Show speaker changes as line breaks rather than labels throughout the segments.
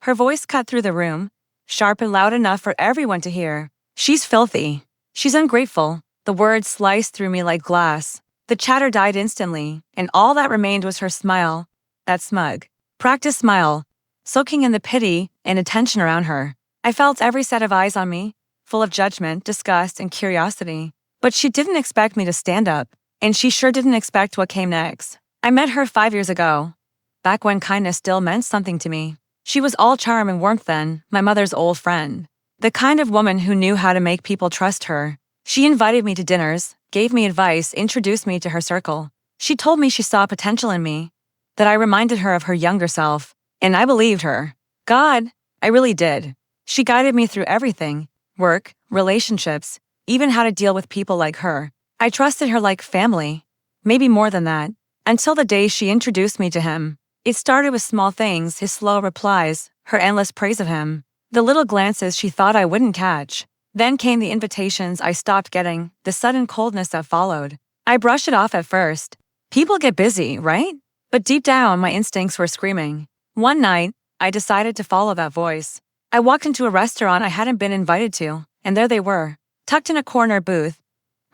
Her voice cut through the room, sharp and loud enough for everyone to hear. She's filthy. She's ungrateful. The words sliced through me like glass. The chatter died instantly, and all that remained was her smile. That smug, practiced smile, soaking in the pity and attention around her. I felt every set of eyes on me, full of judgment, disgust, and curiosity. But she didn't expect me to stand up, and she sure didn't expect what came next. I met her 5 years ago, back when kindness still meant something to me. She was all charm and warmth then, my mother's old friend. The kind of woman who knew how to make people trust her. She invited me to dinners, gave me advice, introduced me to her circle. She told me she saw potential in me, that I reminded her of her younger self, and I believed her. God, I really did. She guided me through everything, work, relationships, even how to deal with people like her. I trusted her like family, maybe more than that, until the day she introduced me to him. It started with small things, his slow replies, her endless praise of him, the little glances she thought I wouldn't catch. Then came the invitations I stopped getting, the sudden coldness that followed. I brushed it off at first. People get busy, right? But deep down, my instincts were screaming. One night, I decided to follow that voice. I walked into a restaurant I hadn't been invited to, and there they were, tucked in a corner booth,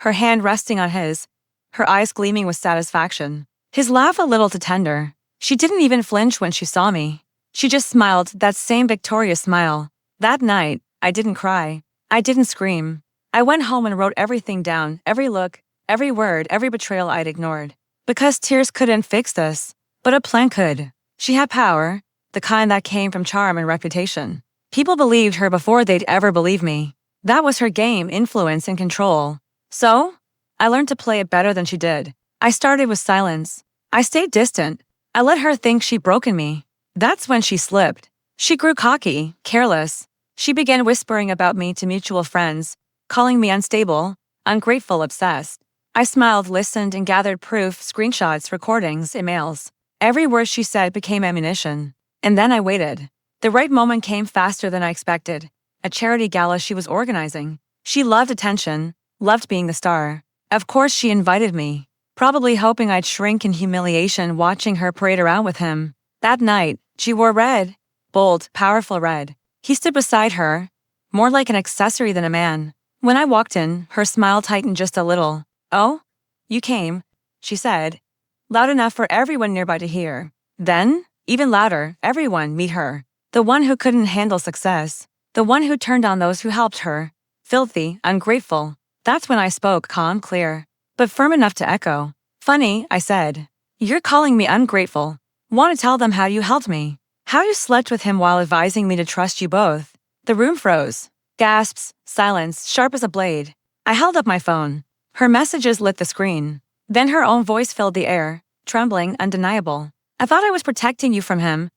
her hand resting on his, her eyes gleaming with satisfaction. His laugh a little too tender. She didn't even flinch when she saw me. She just smiled, that same victorious smile. That night, I didn't cry. I didn't scream. I went home and wrote everything down, every look, every word, every betrayal I'd ignored. Because tears couldn't fix this, but a plan could. She had power, the kind that came from charm and reputation. People believed her before they'd ever believe me. That was her game, influence and control. So, I learned to play it better than she did. I started with silence. I stayed distant. I let her think she'd broken me. That's when she slipped. She grew cocky, careless. She began whispering about me to mutual friends, calling me unstable, ungrateful, obsessed. I smiled, listened, and gathered proof, screenshots, recordings, emails. Every word she said became ammunition. And then I waited. The right moment came faster than I expected. A charity gala she was organizing. She loved attention, loved being the star. Of course she invited me, probably hoping I'd shrink in humiliation watching her parade around with him. That night, she wore red. Bold, powerful red. He stood beside her, more like an accessory than a man. When I walked in, her smile tightened just a little. "Oh? You came," she said, loud enough for everyone nearby to hear. Then, even louder, everyone, meet her. The one who couldn't handle success. The one who turned on those who helped her. Filthy, ungrateful. That's when I spoke, calm, clear, but firm enough to echo. "Funny," I said. "You're calling me ungrateful. Want to tell them how you helped me? How you slept with him while advising me to trust you both." The room froze. Gasps, silence, sharp as a blade. I held up my phone. Her messages lit the screen. Then her own voice filled the air, trembling, undeniable. "I thought I was protecting you from him,"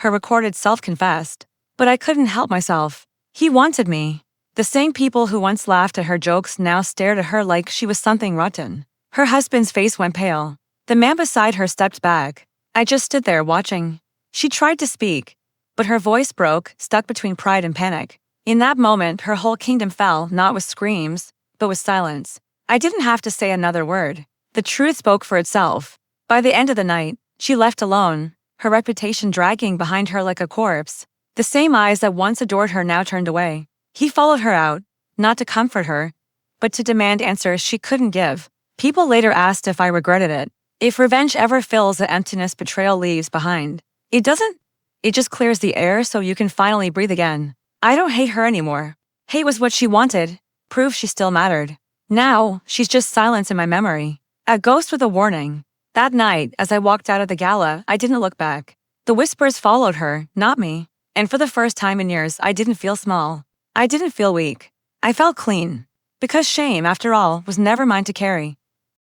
her recorded self confessed. "But I couldn't help myself. He wanted me." The same people who once laughed at her jokes now stared at her like she was something rotten. Her husband's face went pale. The man beside her stepped back. I just stood there watching. She tried to speak, but her voice broke, stuck between pride and panic. In that moment, her whole kingdom fell, not with screams, but with silence. I didn't have to say another word. The truth spoke for itself. By the end of the night, she left alone, her reputation dragging behind her like a corpse. The same eyes that once adored her now turned away. He followed her out, not to comfort her, but to demand answers she couldn't give. People later asked if I regretted it. If revenge ever fills the emptiness betrayal leaves behind. It doesn't. It just clears the air so you can finally breathe again. I don't hate her anymore. Hate was what she wanted, proof she still mattered. Now, she's just silence in my memory. A ghost with a warning. That night, as I walked out of the gala, I didn't look back. The whispers followed her, not me. And for the first time in years, I didn't feel small. I didn't feel weak. I felt clean. Because shame, after all, was never mine to carry.